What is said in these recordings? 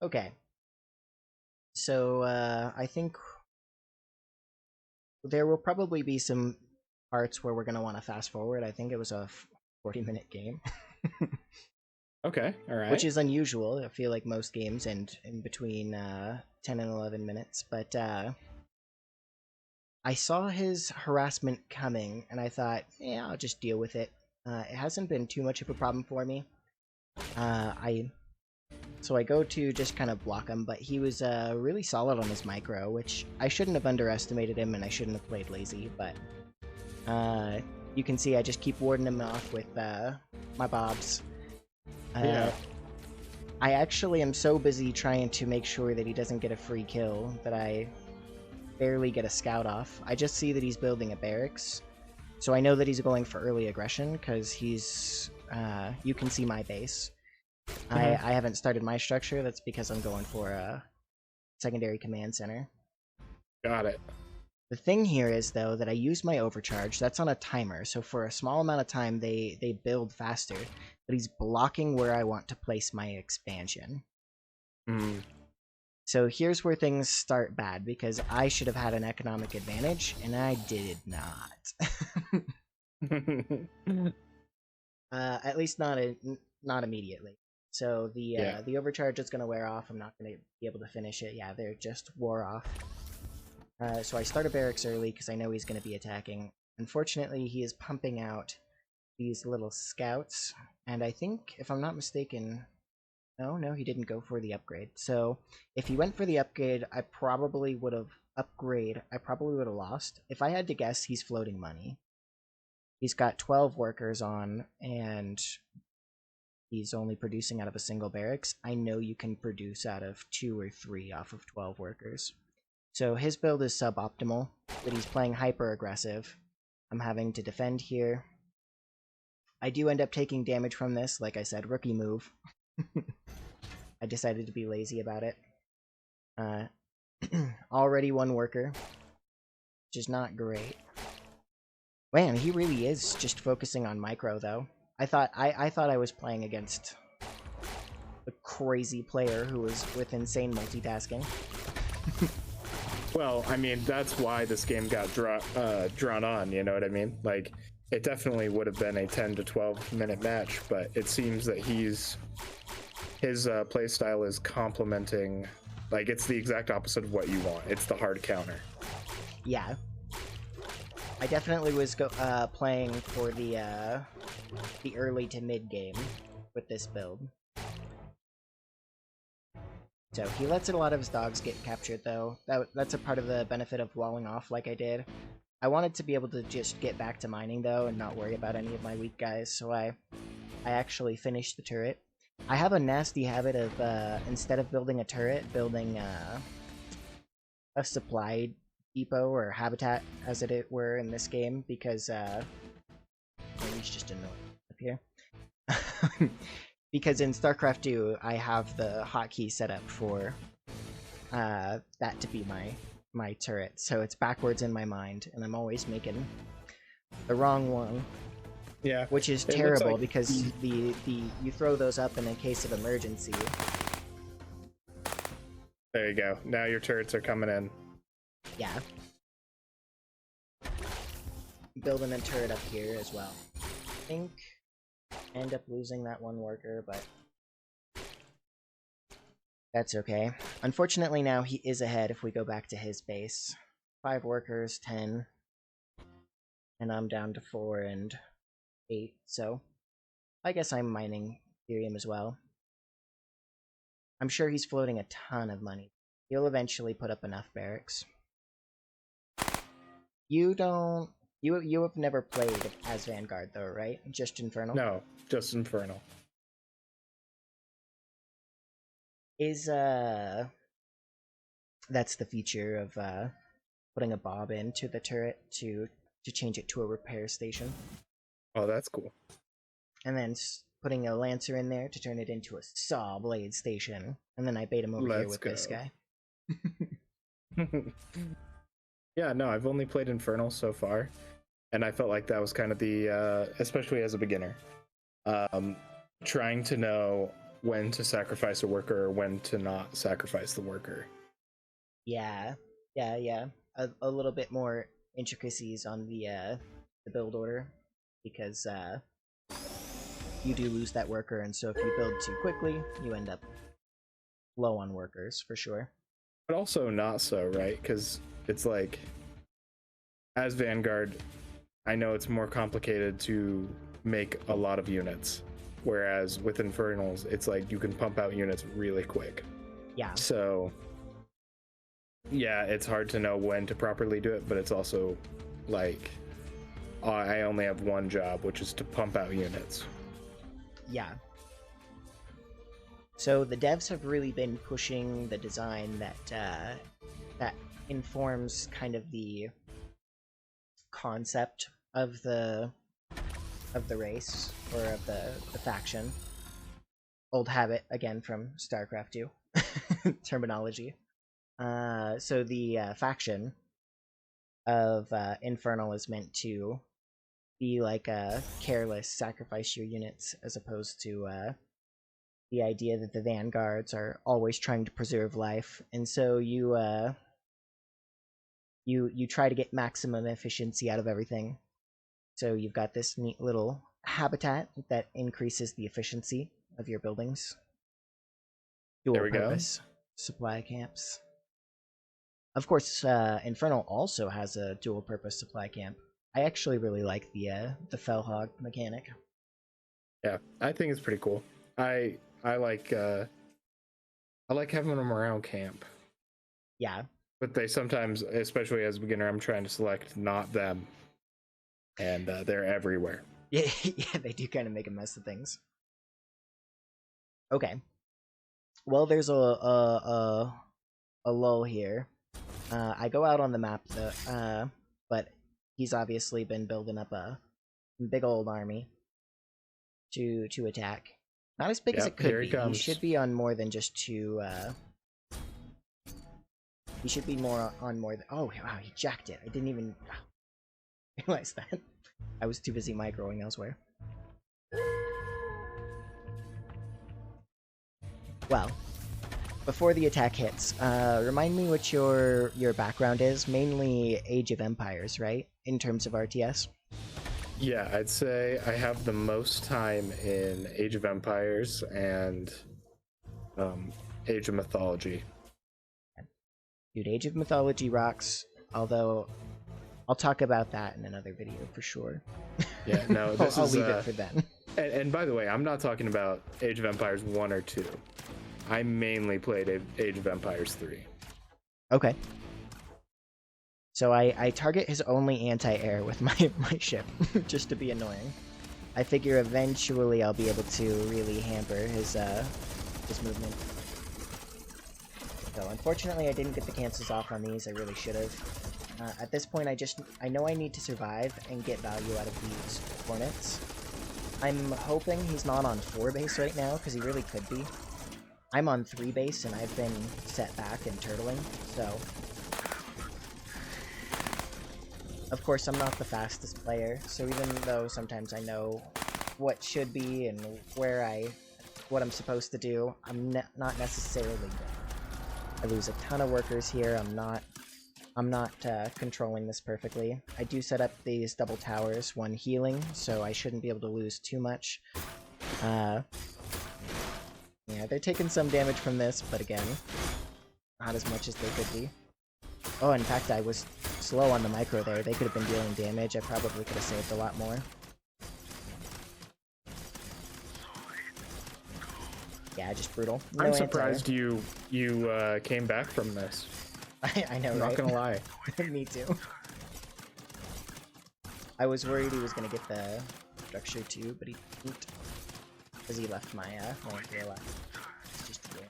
Okay. So I think there will probably be some parts where we're going to want to fast forward. I think it was a 40-minute game. Okay, all right. Which is unusual. I feel like most games end in between 10 and 11 minutes. But I saw his harassment coming, and I thought, yeah, I'll just deal with it. It hasn't been too much of a problem for me. So I go to just kind of block him, but he was really solid on his micro, which I shouldn't have underestimated him, and I shouldn't have played lazy, but you can see I just keep warding him off with my bobs. Yeah. I actually am so busy trying to make sure that he doesn't get a free kill that I barely get a scout off. I just see that he's building a barracks, so I know that he's going for early aggression because he's you can see my base. I haven't started my structure. That's because I'm going for a secondary command center. Got it. The thing here is, though, that I use my overcharge. That's on a timer, so for a small amount of time, they build faster. But he's blocking where I want to place my expansion. So here's where things start bad, because I should have had an economic advantage, and I did not. At least not immediately. So the overcharge is going to wear off. I'm not going to be able to finish it. Yeah, they're just wore off. So I start a barracks early because I know he's going to be attacking. Unfortunately, he is pumping out these little scouts, and I think, if I'm not mistaken, no, he didn't go for the upgrade. So if he went for the upgrade, I probably would have lost. If I had to guess, he's floating money. He's got 12 workers on, and he's only producing out of a single barracks. I know you can produce out of 2 or 3 off of 12 workers. So his build is suboptimal, but he's playing hyper aggressive. I'm having to defend here. I do end up taking damage from this, like I said, rookie move. I decided to be lazy about it. Already 1 worker, which is not great. Man, he really is just focusing on micro, though. I thought I was playing against a crazy player who was with insane multitasking. Well, I mean, that's why this game got drawn on, you know what I mean? Like, it definitely would have been a 10 to 12 minute match, but it seems that his playstyle is complementing, like, it's the exact opposite of what you want. It's the hard counter. Yeah. I definitely was playing for the early to mid game with this build. So he lets a lot of his dogs get captured, though. That's a part of the benefit of walling off like I did. I wanted to be able to just get back to mining, though, and not worry about any of my weak guys, so I actually finished the turret. I have a nasty habit of, instead of building a turret, building a supply depot or habitat, as it were, in this game, because he's just annoying up here. Because in StarCraft 2, I have the hotkey set up for that to be my turret, so it's backwards in my mind, and I'm always making the wrong one. Yeah, which is terrible, because you throw those up in a case of emergency. There you go. Now your turrets are coming in. Yeah. Building a turret up here as well. I think I end up losing that 1 worker, but that's okay. Unfortunately, now he is ahead if we go back to his base. 5 workers, 10. And I'm down to 4 and 8, so I guess I'm mining Ethereum as well. I'm sure he's floating a ton of money. He'll eventually put up enough barracks. You have never played as Vanguard, though, right? Just Infernal? No, just Infernal. That's the feature of putting a bob into the turret to change it to a repair station. Oh, that's cool. And then putting a Lancer in there to turn it into a saw blade station. And then I bait him over here with this guy. Yeah, no, I've only played Infernal so far, and I felt like that was kind of the, especially as a beginner, trying to know when to sacrifice a worker or when to not sacrifice the worker. Yeah. A little bit more intricacies on the build order, because you do lose that worker, and so if you build too quickly, you end up low on workers for sure. But also not so, right? Because it's like, as Vanguard, I know it's more complicated to make a lot of units, whereas with Infernals, it's like you can pump out units really quick. Yeah. So, yeah, it's hard to know when to properly do it, but it's also like, I only have one job, which is to pump out units. Yeah. So the devs have really been pushing the design that informs kind of the concept of the race, or of the faction. Old habit again from StarCraft 2 terminology. So the faction of Infernal is meant to be like a careless, sacrifice your units, as opposed to the idea that the Vanguards are always trying to preserve life, and so you try to get maximum efficiency out of everything. So you've got this neat little habitat that increases the efficiency of your buildings. Dual purpose supply camps. Of course, Infernal also has a dual purpose supply camp. I actually really like the Fellhog mechanic. Yeah, I think it's pretty cool. I like having them around camp. Yeah. But they sometimes, especially as a beginner, I'm trying to select not them, and they're everywhere. Yeah, they do kind of make a mess of things. Okay. Well, there's a lull here. I go out on the map, though, but he's obviously been building up a big old army to attack. Not as big as it could be. He should be on more than just two. He should be on more than. Oh wow, he jacked it. I didn't even realize that. I was too busy microing elsewhere. Well, before the attack hits, remind me what your background is. Mainly Age of Empires, right? In terms of RTS. Yeah, I'd say I have the most time in Age of Empires and Age of Mythology. Dude, Age of Mythology rocks, although I'll talk about that in another video for sure. Yeah, no, I'll leave it for then. And by the way, I'm not talking about Age of Empires 1 or 2. I mainly played Age of Empires 3. Okay. So I target his only anti-air with my ship, just to be annoying. I figure eventually I'll be able to really hamper his movement. So unfortunately I didn't get the cancels off on these, I really should have. At this point I know I need to survive and get value out of these Hornets. I'm hoping he's not on 4 base right now, because he really could be. I'm on 3 base and I've been set back and turtling, so... Of course, I'm not the fastest player, so even though sometimes I know what should be and what I'm supposed to do, I'm not necessarily good. I lose a ton of workers here. I'm not controlling this perfectly. I do set up these double towers, one healing, so I shouldn't be able to lose too much. Yeah, they're taking some damage from this, but again, not as much as they could be. Oh, in fact, I was slow on the micro there. They could have been dealing damage. I probably could have saved a lot more. Yeah, just brutal. No I'm surprised you came back from this. I know, I'm right? not gonna lie. Me too. I was worried he was gonna get the structure too, but he didn't. Because he left my here left. It's just weird.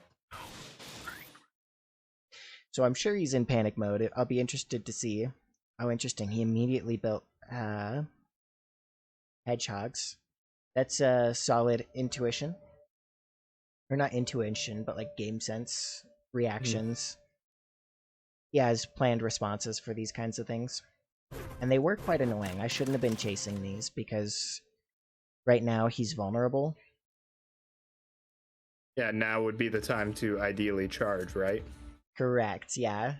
So I'm sure he's in panic mode. I'll be interested to see. Oh, interesting. He immediately built hedgehogs. That's a solid intuition. Or not intuition, but like game sense reactions. He has planned responses for these kinds of things. And they were quite annoying. I shouldn't have been chasing these because right now he's vulnerable. Yeah, now would be the time to ideally charge, right? Correct, yeah.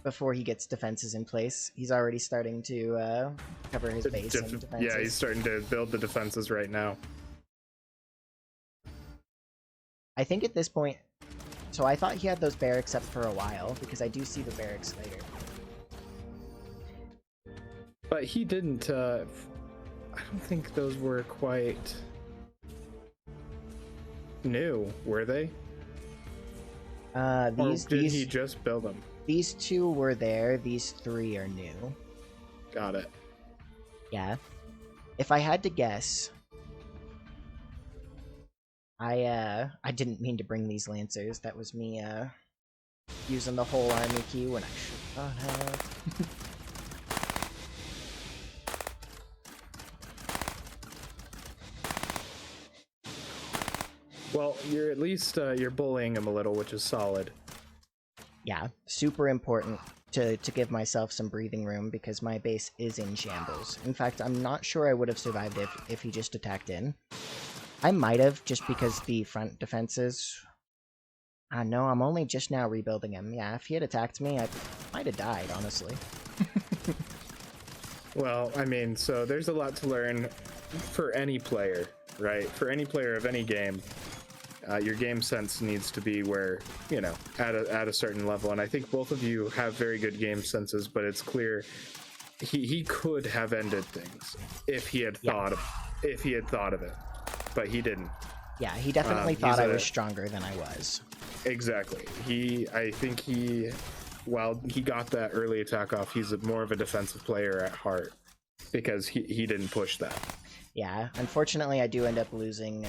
Before he gets defenses in place. He's already starting to cover his base and defenses. Yeah, he's starting to build the defenses right now. I think at this point... So I thought he had those barracks up for a while, because I do see the barracks later. But he didn't, I don't think those were quite new, were they? Or did he just build them? These two were there, these three are new. Got it. Yeah. If I had to guess... I didn't mean to bring these lancers. That was me, using the whole army key when I should not have. Well, you're at least, you're bullying him a little, which is solid. Yeah, super important to give myself some breathing room because my base is in shambles. In fact, I'm not sure I would have survived if he just attacked in. I might have, just because the front defenses... no, I'm only just now rebuilding him. Yeah, if he had attacked me, I might have died, honestly. Well, I mean, so there's a lot to learn for any player, right? For any player of any game, your game sense needs to be where, you know, at a certain level. And I think both of you have very good game senses, but it's clear he could have ended things if he had thought of it. But he didn't. Yeah, he definitely thought I was stronger than I was. Exactly. I think while he got that early attack off, he's more of a defensive player at heart because he didn't push that. Yeah, unfortunately I do end up losing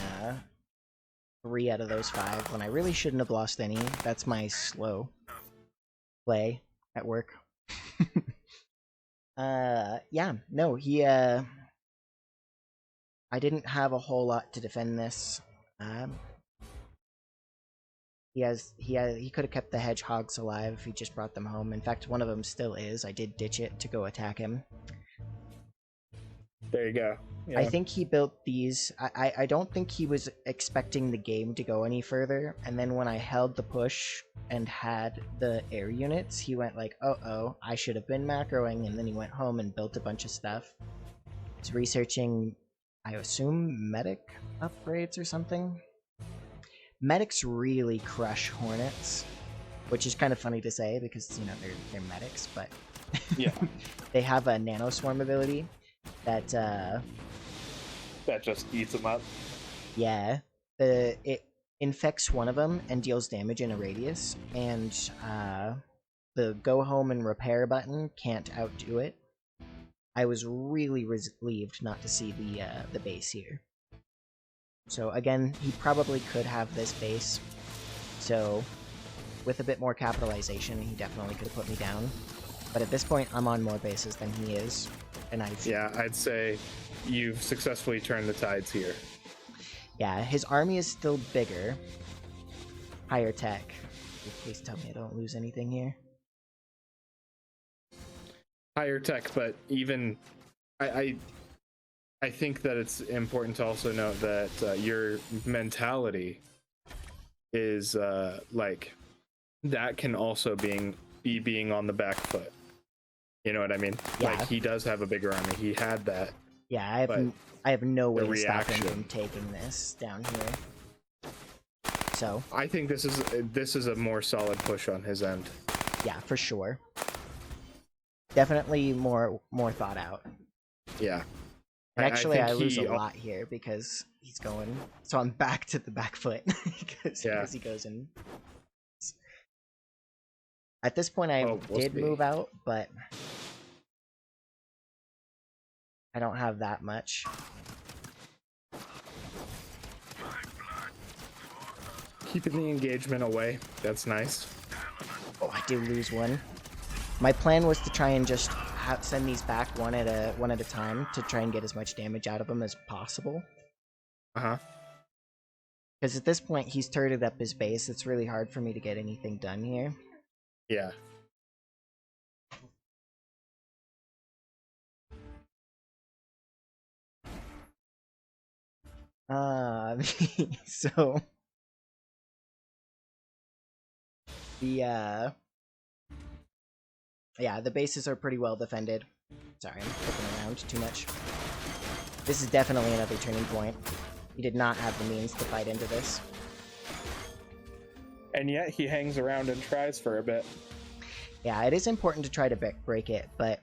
3 out of those 5 when I really shouldn't have lost any. That's my slow play at work. Yeah, no, I didn't have a whole lot to defend this. He could have kept the hedgehogs alive if he just brought them home. In fact, one of them still is. I did ditch it to go attack him. There you go. Yeah. I think he built these... I don't think he was expecting the game to go any further, and then when I held the push and had the air units, he went like, uh-oh, I should have been macroing, and then he went home and built a bunch of stuff. He's researching, I assume, medic upgrades or something? Medics really crush Hornets, which is kind of funny to say because, you know, they're medics, but yeah, they have a nanoswarm ability that just eats them up. Yeah, it infects one of them and deals damage in a radius, and the go home and repair button can't outdo it. I was really relieved not to see the base here. So again, he probably could have this base. So with a bit more capitalization, he definitely could have put me down. But at this point, I'm on more bases than he is, and I'd say you've successfully turned the tides here. Yeah, his army is still bigger, higher tech. Please tell me I don't lose anything here. Higher tech, but even I think that it's important to also note that your mentality is like that can also be being on the back foot. You know what I mean? Yeah. Like he does have a bigger army. He had that. Yeah, I have no way to stop him from taking this down here. So I think this is a more solid push on his end. Yeah, for sure. Definitely more thought out. Yeah. And actually, I lose a lot here because he's going. So I'm back to the back foot because he goes in. At this point, I did move out, but I don't have that much. Keeping the engagement away. That's nice. Oh, I do lose one. My plan was to try and just send these back one at a time to try and get as much damage out of them as possible. Uh-huh. Because at this point, he's turreted up his base. It's really hard for me to get anything done here. Yeah. So The yeah, the bases are pretty well defended. Sorry, I'm flipping around too much. This is definitely another turning point. He did not have the means to fight into this. And yet he hangs around and tries for a bit. Yeah, it is important to try to break it, but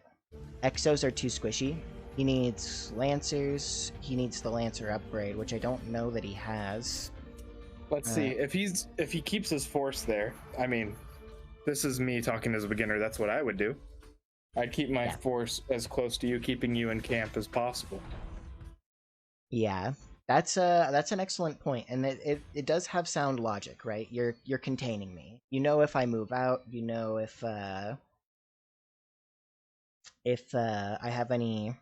Exos are too squishy. He needs Lancers. He needs the Lancer upgrade, which I don't know that he has. Let's see. If he keeps his force there, I mean, this is me talking as a beginner. That's what I would do. I'd keep my force as close to you, keeping you in camp as possible. Yeah, that's an excellent point, and it does have sound logic, right? You're containing me. You know if I move out. You know if I have any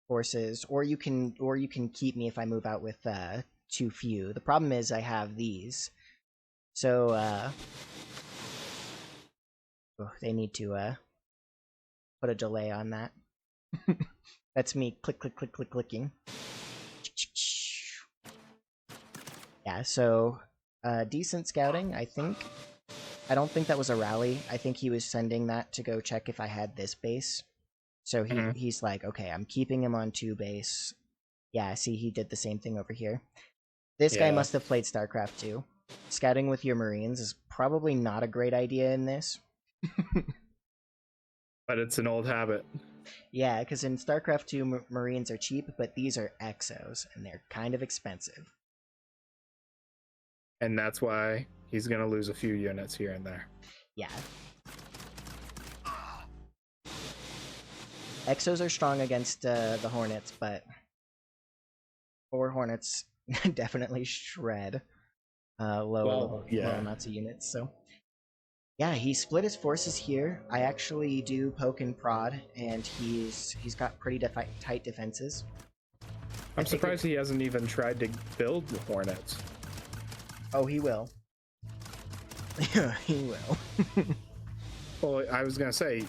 forces, or you can keep me if I move out with too few. The problem is I have these, so they need to put a delay on that. That's me clicking. Yeah, so decent scouting, I think. I don't think that was a rally. I think he was sending that to go check if I had this base. So he's like, okay, I'm keeping him on 2 base. Yeah, see, he did the same thing over here. This guy must have played StarCraft 2. Scouting with your Marines is probably not a great idea in this. But it's an old habit. Yeah, because in StarCraft 2, Marines are cheap, but these are Exos, and they're kind of expensive. And that's why he's going to lose a few units here and there. Yeah. Exos are strong against the Hornets, but 4 Hornets definitely shred low Nazi units. So yeah, he split his forces here. I actually do poke and prod, and he's got pretty tight defenses. I'm surprised he hasn't even tried to build the Hornets. Oh, he will. He will. Well, I was gonna say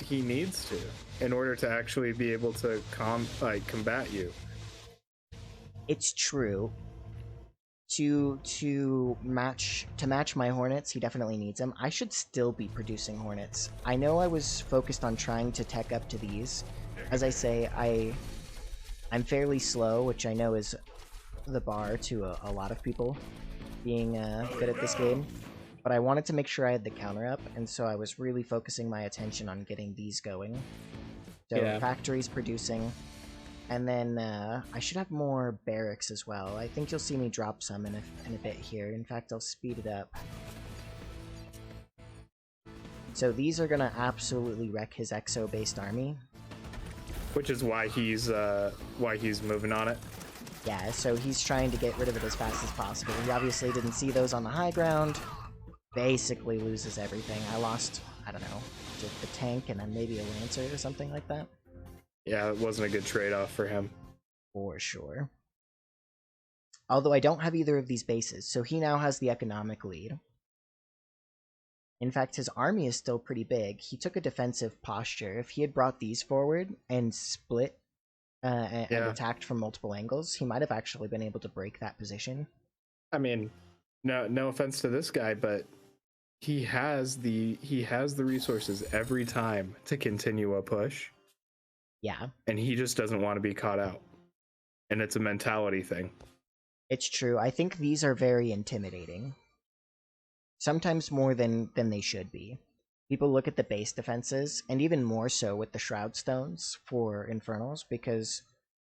he needs to in order to actually be able to combat you. It's true. To match my Hornets, he definitely needs them. I should still be producing Hornets. I know I was focused on trying to tech up to these. As I say, I'm fairly slow, which I know is the bar to a lot of people being good at this game. But I wanted to make sure I had the counter up, and so I was really focusing my attention on getting these going. So factories producing. And then I should have more barracks as well. I think you'll see me drop some in a bit here. In fact, I'll speed it up. So these are gonna absolutely wreck his Exo-based army. Which is why he's moving on it. Yeah, so he's trying to get rid of it as fast as possible. He obviously didn't see those on the high ground. Basically loses everything. I lost, I don't know, just the tank and then maybe a Lancer or something like that. Yeah, it wasn't a good trade-off for him. For sure. Although I don't have either of these bases, so he now has the economic lead. In fact, his army is still pretty big. He took a defensive posture. If he had brought these forward and split and attacked from multiple angles, he might have actually been able to break that position. I mean, no offense to this guy, but he has the resources every time to continue a push. Yeah. And he just doesn't want to be caught out. And it's a mentality thing. It's true. I think these are very intimidating. Sometimes more than they should be. People look at the base defenses, and even more so with the Shroud Stones for Infernals, because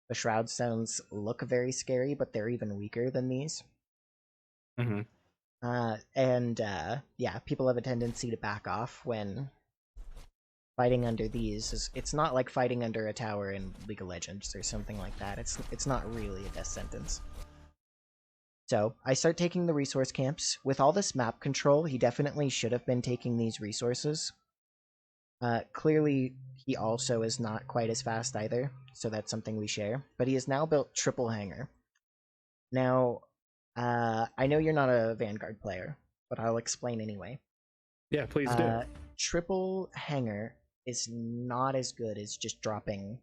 the Shroud Stones look very scary, but they're even weaker than these. Mm-hmm. Yeah, people have a tendency to back off when fighting under these. It's not like fighting under a tower in League of Legends or something like that. It's not really a death sentence. So I start taking the resource camps. With all this map control, he definitely should have been taking these resources. Clearly, he also is not quite as fast either, so that's something we share. But he has now built triple hangar. Now, I know you're not a Vanguard player, but I'll explain anyway. Yeah, please do. Triple hangar is not as good as just dropping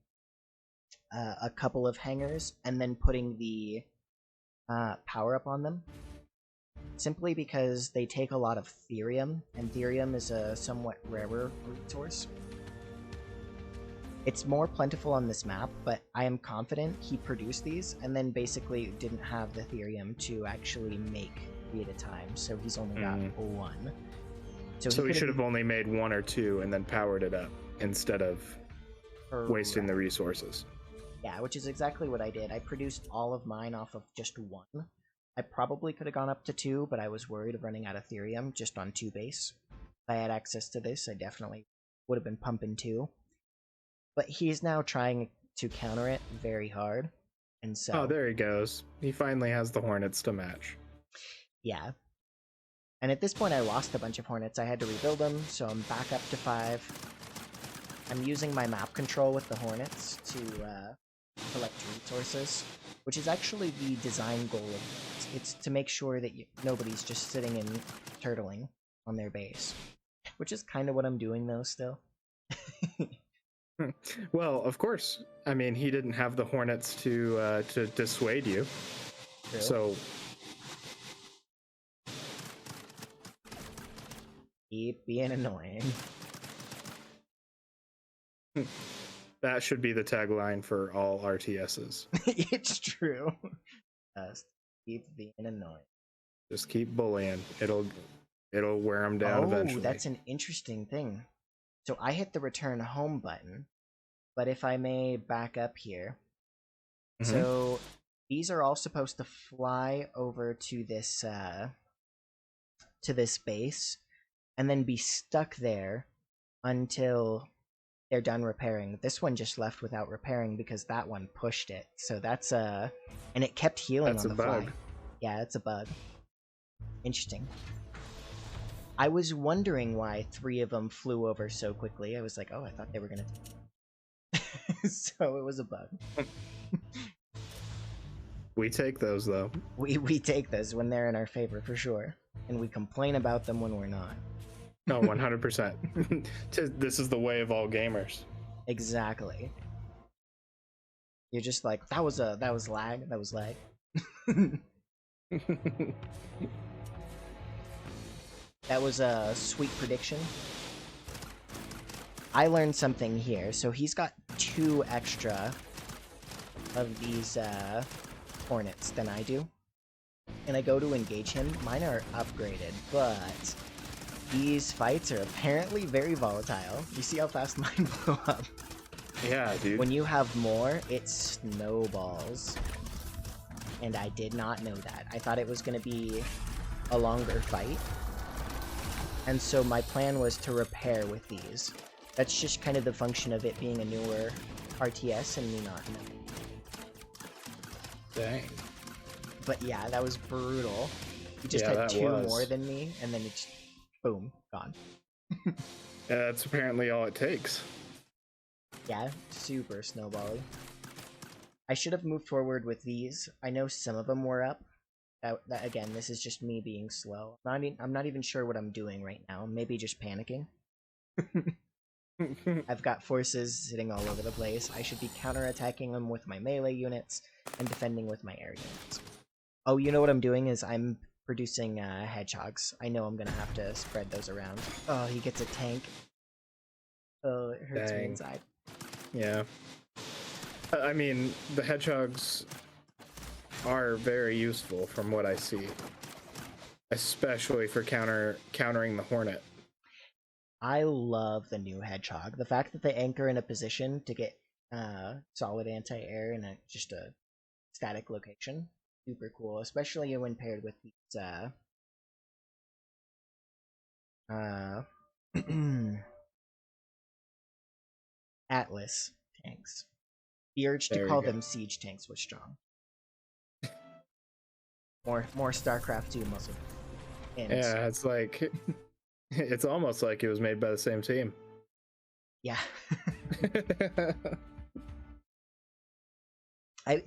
a couple of hangars and then putting the power up on them. simply because they take a lot of therium, and therium is a somewhat rarer resource. It's more plentiful on this map, but I am confident he produced these and then basically didn't have the therium to actually make 3 at a time, so he's only got 1. So he should have only made 1 or 2 and then powered it up instead of wasting the resources. Yeah, which is exactly what I did. I produced all of mine off of just 1. I probably could have gone up to 2, but I was worried of running out of therium just on 2 base. If I had access to this, I definitely would have been pumping 2. But he's now trying to counter it very hard, and so... Oh, there he goes. He finally has the Hornets to match. Yeah. And at this point I lost a bunch of Hornets. I had to rebuild them, so I'm back up to 5. I'm using my map control with the Hornets to collect resources, which is actually the design goal of this. It's to make sure that nobody's just sitting and turtling on their base, which is kind of what I'm doing though still. Well, of course. I mean, he didn't have the Hornets to dissuade you. True. So keep being annoying. That should be the tagline for all RTSs. It's true. Just keep being annoying. Just keep bullying. It'll wear them down eventually. That's an interesting thing. So I hit the return home button, but if I may back up here. Mm-hmm. So these are all supposed to fly over to this base and then be stuck there until they're done repairing. This one just left without repairing because that one pushed it. So that's and it kept healing on the fly. Yeah, it's a bug. Interesting. I was wondering why 3 of them flew over so quickly. I was like, oh, I thought they were gonna... So it was a bug. We take those, though. We take those when they're in our favor, for sure. And we complain about them when we're not. No, 100%. This is the way of all gamers. Exactly. You're just like, that was lag. That was a sweet prediction. I learned something here. So he's got 2 extra of these Hornets than I do. And I go to engage him. Mine are upgraded, but these fights are apparently very volatile. You see how fast mine blew up? Yeah, dude. When you have more, it snowballs. And I did not know that. I thought it was going to be a longer fight. And so my plan was to repair with these. That's just kind of the function of it being a newer RTS and me not knowing. Dang. But yeah, that was brutal. He just had 2 more than me, and then it's boom, gone. That's apparently all it takes. Yeah, super snowbally. I should have moved forward with these. I know some of them were up. That again, this is just me being slow. I'm not even sure what I'm doing right now. Maybe just panicking. I've got forces sitting all over the place. I should be counterattacking them with my melee units and defending with my air units. Oh, you know what I'm doing is I'm producing hedgehogs. I know I'm gonna have to spread those around. Oh, he gets a tank. Oh, it hurts me inside. Yeah. I mean, the hedgehogs are very useful from what I see. Especially for countering the Hornet. I love the new hedgehog. The fact that they anchor in a position to get solid anti-air in just a static location. Super cool, especially when paired with these Atlas tanks. The urge to call them siege tanks was strong. More StarCraft 2 muscle. Yeah, it's like it's almost like it was made by the same team. Yeah.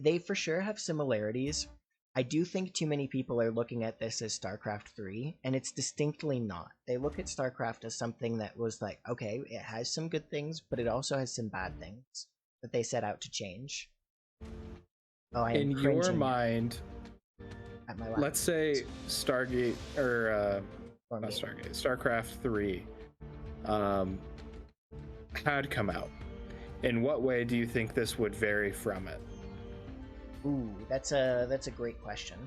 They for sure have similarities. I do think too many people are looking at this as StarCraft 3, and it's distinctly not. They look at StarCraft as something that was like, okay, it has some good things, but it also has some bad things that they set out to change. Oh, I am in cringing. your mind, at my let's say Stargate or not Stargate, StarCraft 3 had come out. In what way do you think this would vary from it? Ooh, that's a great question.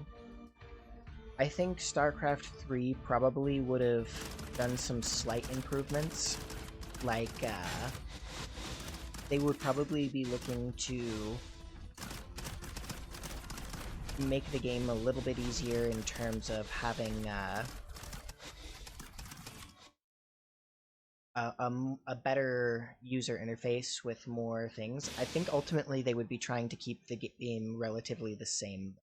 I think StarCraft 3 probably would have done some slight improvements. Like, they would probably be looking to make the game a little bit easier in terms of having a better user interface with more things. I think ultimately they would be trying to keep the game relatively the same.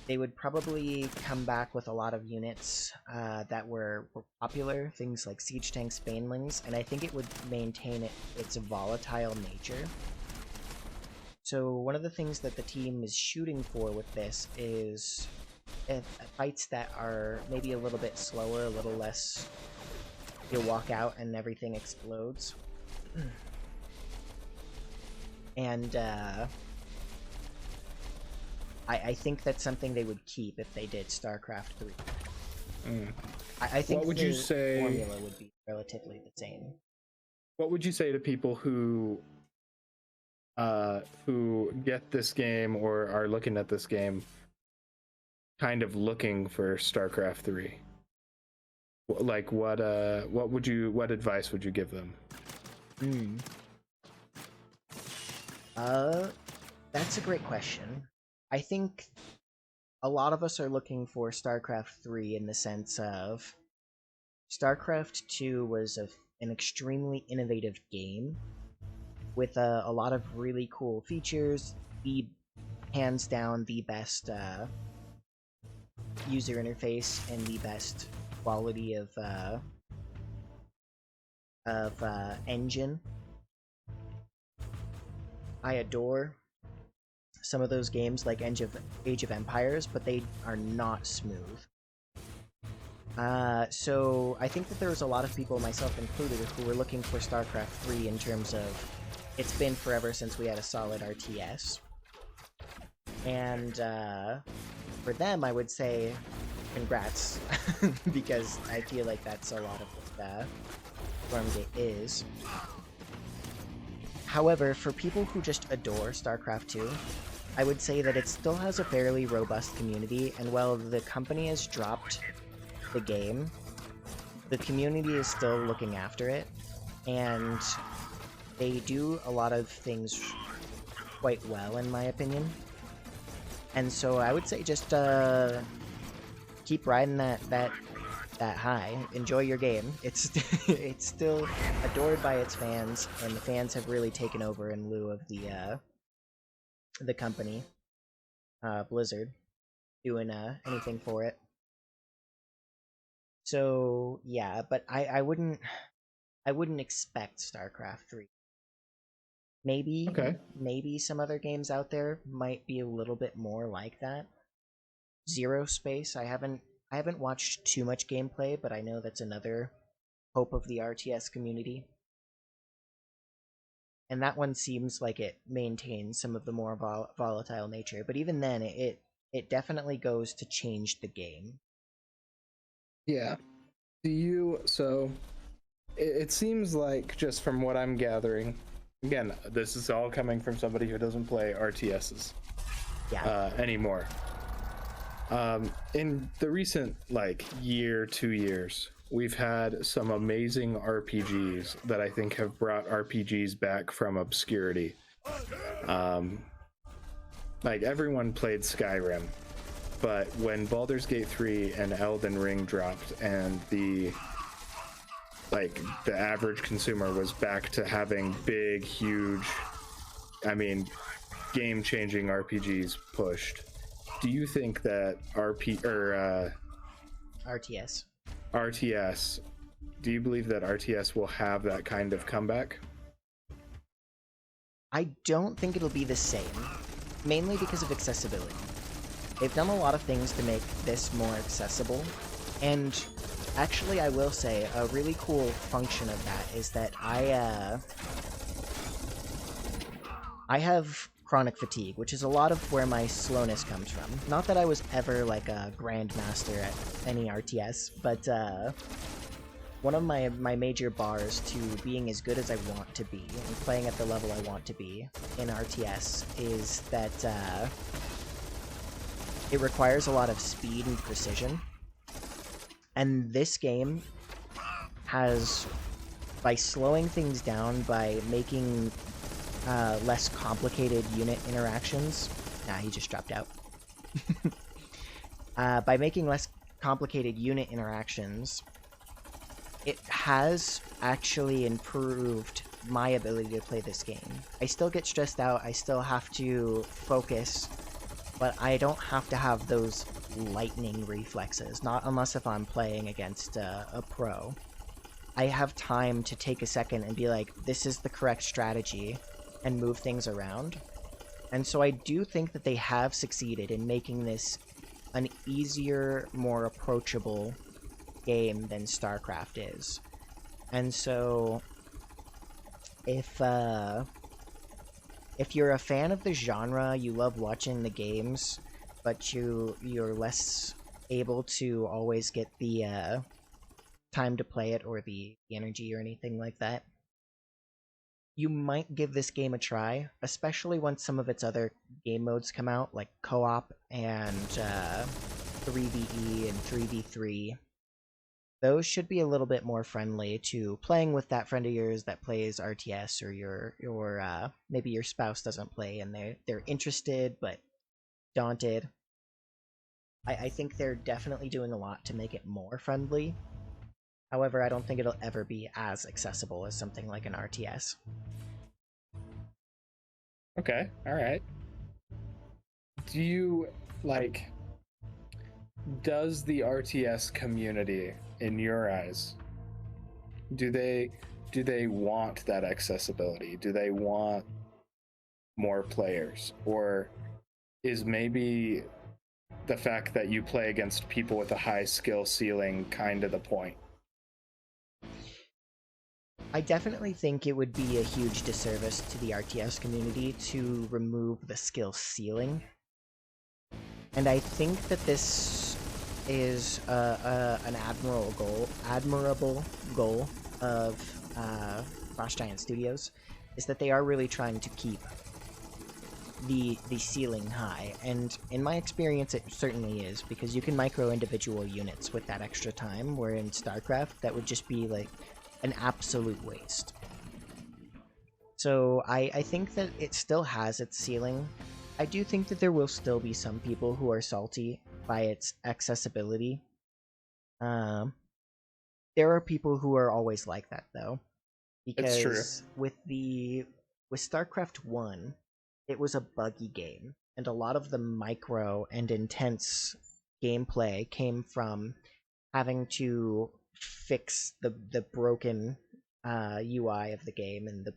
They would probably come back with a lot of units that were popular, things like siege tanks, banelings, and I think it would maintain its volatile nature. So one of the things that the team is shooting for with this is fights that are maybe a little bit slower, a little less. You'll walk out and everything explodes. And I think that's something they would keep if they did StarCraft 3. I think the formula would be relatively the same. What would you say to people who get this game or are looking at this game kind of looking for StarCraft 3? Like what advice would you give them? That's a great question. I think a lot of us are looking for StarCraft 3 in the sense of StarCraft 2 was an extremely innovative game with a lot of really cool features, hands down the best user interface and the best quality of engine. I adore some of those games like Age of Empires, but they are not smooth. So I think that there was a lot of people, myself included, who were looking for StarCraft 3 in terms of it's been forever since we had a solid RTS. And for them, I would say congrats, because I feel like that's a lot of what Stormgate is. However, for people who just adore StarCraft 2, I would say that it still has a fairly robust community, and while the company has dropped the game, the community is still looking after it, and they do a lot of things quite well, in my opinion. And so I would say just keep riding that high. Enjoy your game. It's still adored by its fans, and the fans have really taken over in lieu of the company, Blizzard, doing anything for it. So yeah, but I wouldn't expect StarCraft 3. Maybe some other games out there might be a little bit more like that. Zero Space, I haven't watched too much gameplay, but I know that's another hope of the RTS community. And that one seems like it maintains some of the more volatile nature, but even then, it definitely goes to change the game. Yeah. So it seems like, just from what I'm gathering, again, this is all coming from somebody who doesn't play RTSs anymore. In the recent, year, 2 years, we've had some amazing RPGs that I think have brought RPGs back from obscurity. Everyone played Skyrim, but when Baldur's Gate 3 and Elden Ring dropped, and the average consumer was back to having big, huge, game-changing RPGs pushed, do you think that RTS, do you believe that RTS will have that kind of comeback? I don't think it'll be the same, mainly because of accessibility. They've done a lot of things to make this more accessible, and actually I will say a really cool function of that is that I have chronic fatigue, which is a lot of where my slowness comes from. Not that I was ever like a grandmaster at any RTS, but one of my major bars to being as good as I want to be and playing at the level I want to be in RTS is that it requires a lot of speed and precision. And this game has, by slowing things down, by making less complicated unit interactions. Nah, he just dropped out. By making less complicated unit interactions, it has actually improved my ability to play this game. I still get stressed out, I still have to focus, but I don't have to have those lightning reflexes, not unless if I'm playing against a pro. I have time to take a second and be like, this is the correct strategy, and move things around. And so I do think that they have succeeded in making this an easier, more approachable game than StarCraft is. And so if you're a fan of the genre, you love watching the games, but you're less able to always get the time to play it or the energy or anything like that, you might give this game a try, especially once some of its other game modes come out, like co-op and 3v and 3v3. Those should be a little bit more friendly to playing with that friend of yours that plays RTS, or your maybe your spouse doesn't play and they're interested but daunted. I think they're definitely doing a lot to make it more friendly. However, I don't think it'll ever be as accessible as something like an RTS. Okay, alright. Do you, does the RTS community, in your eyes, do they want that accessibility? Do they want more players? Or is maybe the fact that you play against people with a high skill ceiling kind of the point? I definitely think it would be a huge disservice to the RTS community to remove the skill ceiling. And I think that this is an admirable goal of Flash Giant Studios, is that they are really trying to keep the ceiling high. And in my experience, it certainly is, because you can micro individual units with that extra time, where in StarCraft, that would just be like an absolute waste. So I think that it still has its ceiling. I do think that there will still be some people who are salty by its accessibility. There are people who are always like that, though, because it's true. with StarCraft 1, it was a buggy game, and a lot of the micro and intense gameplay came from having to fix the broken UI of the game and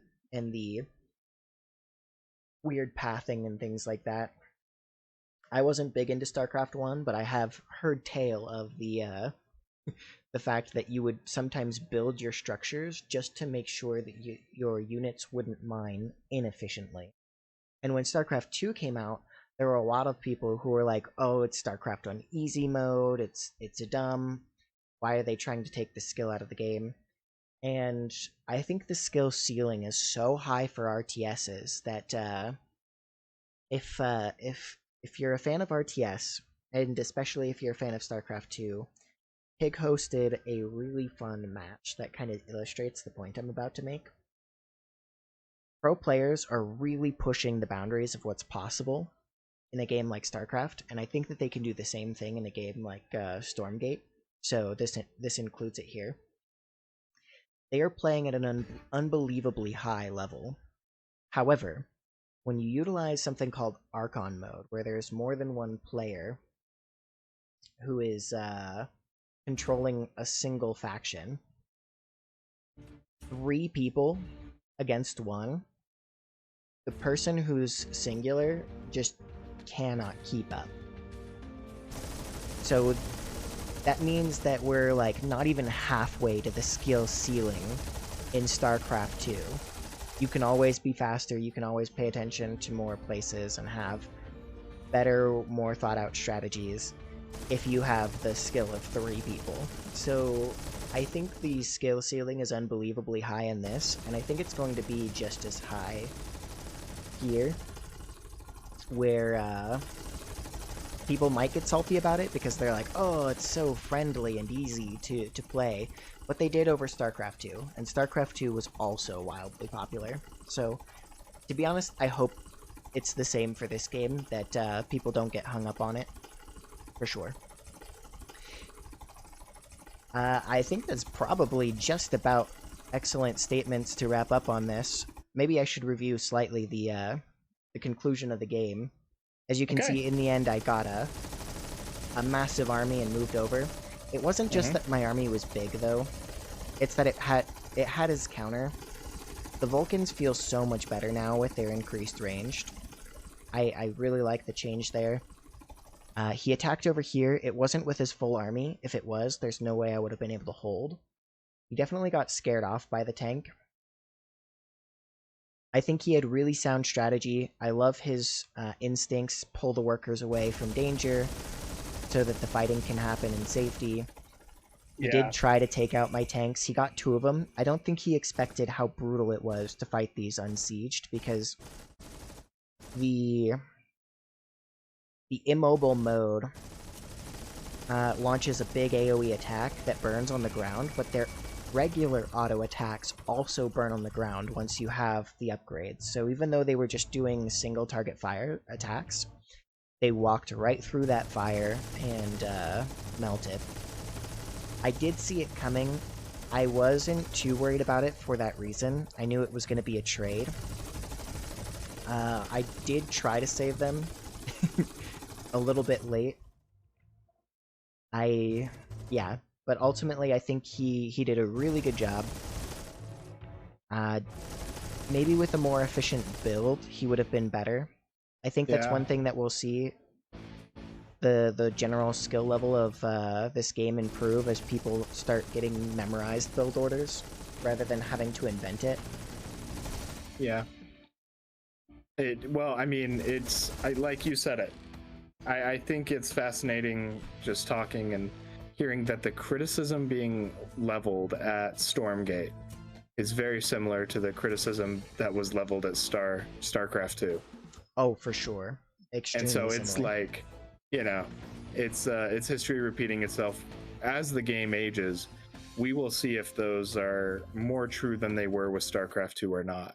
the weird pathing and things like that. I wasn't big into StarCraft 1, but I have heard tale of the fact that you would sometimes build your structures just to make sure that your units wouldn't mine inefficiently. And when StarCraft 2 came out, there were a lot of people who were like, oh, it's StarCraft on easy mode, it's dumb, why are they trying to take the skill out of the game? And I think the skill ceiling is so high for RTSs that if you're a fan of RTS, and especially if you're a fan of StarCraft 2, Pig hosted a really fun match that kind of illustrates the point I'm about to make. Pro players are really pushing the boundaries of what's possible in a game like StarCraft, and I think that they can do the same thing in a game like Stormgate. So this includes it here. They are playing at an unbelievably high level. However, when you utilize something called Archon mode, where there's more than one player who is controlling a single faction, 3 people against 1, the person who's singular just cannot keep up. So that means that we're like not even halfway to the skill ceiling in StarCraft 2. you can always be faster, you can always pay attention to more places and have better, more thought out strategies if you have the skill of 3 people. So I think the skill ceiling is unbelievably high in this, and I think it's going to be just as high here, where people might get salty about it because they're like, oh, it's so friendly and easy to play, but they did over StarCraft 2, and StarCraft 2 was also wildly popular. So, to be honest, I hope it's the same for this game, that people don't get hung up on it, for sure. I think that's probably just about excellent statements to wrap up on this. Maybe I should review slightly the conclusion of the game. As you can see, in the end, I got a massive army and moved over. It wasn't just that my army was big, though. It's that it had his counter. The Vulcans feel so much better now with their increased range. I really like the change there. He attacked over here. It wasn't with his full army. If it was, there's no way I would have been able to hold. He definitely got scared off by the tank. I think he had really sound strategy. I love his instincts, pull the workers away from danger so that the fighting can happen in safety. He did try to take out my tanks. He got 2 of them. I don't think he expected how brutal it was to fight these unsieged, because the immobile mode launches a big AoE attack that burns on the ground, but their regular auto attacks also burn on the ground once you have the upgrades. So even though they were just doing single target fire attacks, they walked right through that fire and melted. I did see it coming. I wasn't too worried about it for that reason. I knew it was going to be a trade. I did try to save them a little bit late. Yeah, but ultimately I think he did a really good job. Maybe with a more efficient build, he would have been better. I think that's one thing that we'll see the general skill level of this game improve as people start getting memorized build orders rather than having to invent it. Yeah. Well, I mean, like you said it. I think it's fascinating just talking and hearing that the criticism being leveled at Stormgate is very similar to the criticism that was leveled at StarCraft 2. Oh, for sure. Extremely similar. And so it's similar. like, you know, it's history repeating itself. As the game ages, we will see if those are more true than they were with StarCraft 2 or not.